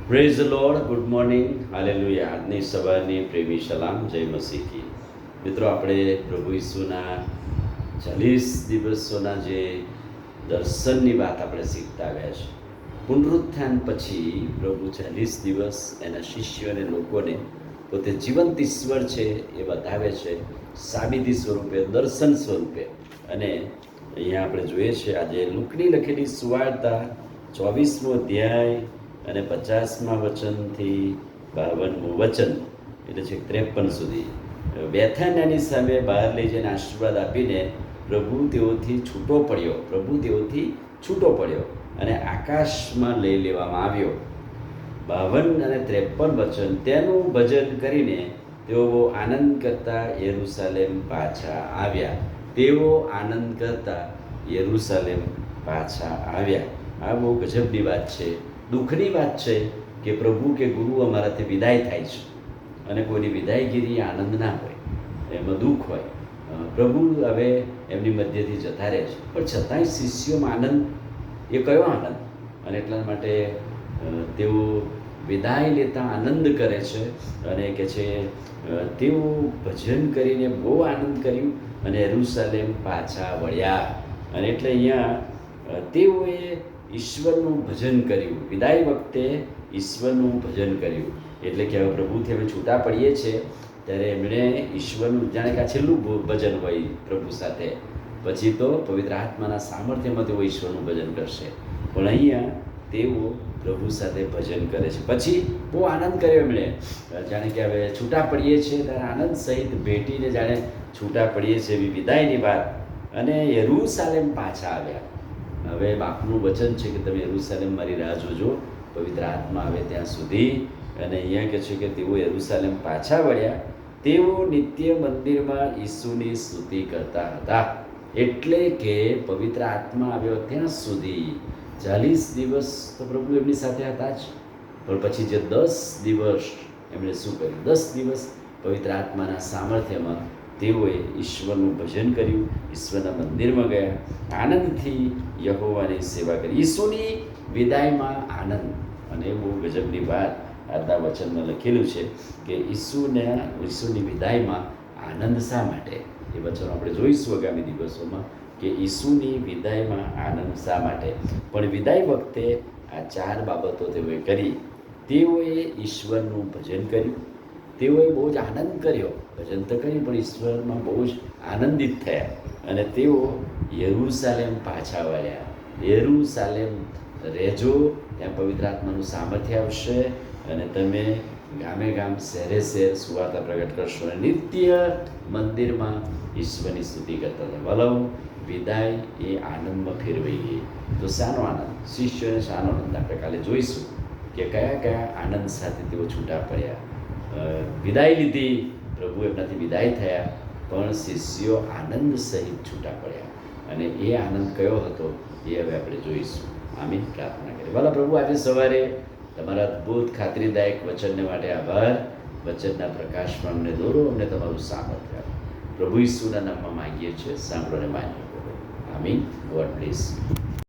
Praise the lord. Good morning. Hallelujah. આજની સવારની પ્રેમી સલામ. જય મસીહ કી. મિત્રો, આપણે પ્રભુ ઈસુના 40 દિવસોના જે દર્શનની વાત આપણે શીખતા આવ્યા છે. પુનરુત્થાન પછી પ્રભુ 40 દિવસ એના શિષ્યો અને લોકોને પોતે જીવંત ઈશ્વર છે એ બતાવે છે, સાબિતી સ્વરૂપે, દર્શન સ્વરૂપે. અને અહીંયા આપણે જોઈએ છે આજે લુકની લખેલી સુવાર્તા 24મો અધ્યાય અને 50મા વચનથી 52મું વચન, એટલે છે 53 સુધી. બેથાન્યાની સામે બહાર લઈ જઈને આશીર્વાદ આપીને પ્રભુ તેઓથી છૂટો પડ્યો અને આકાશમાં લઈ લેવામાં આવ્યો. 52 અને 53 વચન. તેનું ભજન કરીને તેઓ બહુ આનંદ કરતા યરૂશાલેમ પાછા આવ્યા. આ બહુ ગજબની વાત છે, દુઃખની વાત છે કે પ્રભુ કે ગુરુ અમારાથી વિદાય થાય છે અને કોઈની વિદાયગીરી આનંદ ના હોય, એમાં દુઃખ હોય. પ્રભુ હવે એમની મધ્યથી જતા રહે છે, પણ છતાંય શિષ્યોમાં આનંદ. એ કયો આનંદ? અને એટલા માટે તેઓ વિદાય લેતા આનંદ કરે છે અને કે છે તેઓ ભજન કરીને બહુ આનંદ કર્યું અને યરૂશાલેમ પાછા વળ્યા. અને એટલે અહીંયા તેઓએ ઈશ્વરનું ભજન કર્યું. વિદાય વખતે ઈશ્વરનું ભજન કર્યું. એટલે કે હવે પ્રભુથી અમે છૂટા પડીએ છીએ ત્યારે એમણે ઈશ્વરનું, જાણે કે આ છેલ્લું ભજન હોય પ્રભુ સાથે, પછી તો પવિત્ર આત્માના સામર્થ્યમાં તેઓ ઈશ્વરનું ભજન કરશે. પણ અહીંયા તેઓ પ્રભુ સાથે ભજન કરે છે. પછી બહુ આનંદ કર્યો એમણે, જાણે કે હવે છૂટા પડીએ છીએ ત્યારે આનંદ સહિત ભેટીને જાણે છૂટા પડીએ છીએ એવી વિદાયની વાત. અને યરૂશાલેમ પાછા આવ્યા. હવે બાપનું વચન છે કે તમે યરૂશાલેમ મારી રાહ જોજો, પવિત્ર આત્મા આવે ત્યાં સુધી. અને અહીંયા કહે છે કે તેઓ યરૂશાલેમ પાછા વળ્યા. તેઓ નિત્ય મંદિરમાં ઈસુની સ્તુતિ કરતા હતા. એટલે કે પવિત્ર આત્મા આવ્યો ત્યાં સુધી 40 દિવસ તો પ્રભુ એમની સાથે હતા જ, પણ પછી જે 10 દિવસ એમણે શું કર્યું? 10 દિવસ પવિત્ર આત્માના સામર્થ્યમાં તેઓએ ઈશ્વરનું ભજન કર્યું, ઈશ્વરના મંદિરમાં ગયા, આનંદથી યહોવાની સેવા કરી. ઈસુની વિદાયમાં આનંદ. અને એ બહુ ગજબની વાત આજના વચનમાં લખેલું છે કે ઈસુની વિદાયમાં આનંદ શા માટે? એ વચનો આપણે જોઈશું આગામી દિવસોમાં કે ઈસુની વિદાયમાં આનંદ શા માટે. પણ વિદાય વખતે આ 4 બાબતો તેઓએ કરી. તેઓએ ઈશ્વરનું ભજન કર્યું, તેઓએ બહુ જ આનંદ કર્યો. ભજન તો કર્યું પણ ઈશ્વરમાં બહુ જ આનંદિત થયા. અને તેઓ યરૂશાલેમ પાછા વળ્યા. યરૂશાલેમ રહેજો, ત્યાં પવિત્ર આત્માનું સામર્થ્ય આવશે અને તમે ગામે ગામ, શહેરે શહેર સુવાર્તા પ્રગટ કરશો અને નિત્ય મંદિરમાં ઈશ્વરની સ્તુતિ કરતા હતા. વલવ વિદાય એ આનંદમાં ફેરવાઈ ગઈ. તો શાનો આનંદ? શિષ્યોને શાનો આનંદ? આપણે કાલે જોઈશું કે કયા કયા આનંદ સાથે તેઓ છૂટા પડ્યા. વિદાય લીધી, પ્રભુ એમનાથી વિદાય થયા, પણ શિષ્યો આનંદ સહિત છૂટા પડ્યા. અને એ આનંદ કયો હતો એ હવે આપણે જોઈશું. આમીન. પ્રાર્થના કરીએ. ભલા પ્રભુ, આજે સવારે તમારા અદ્ભુત ખાતરીદાયક વચનને માટે આભાર. વચનના પ્રકાશમાં અમને દોરો, અમને તમારું સામર્થ્ય આપો. પ્રભુ ઈસુના નામમાં માંગીએ છીએ, સાંભળો અને માન્ય કરો. આમીન. God bless you.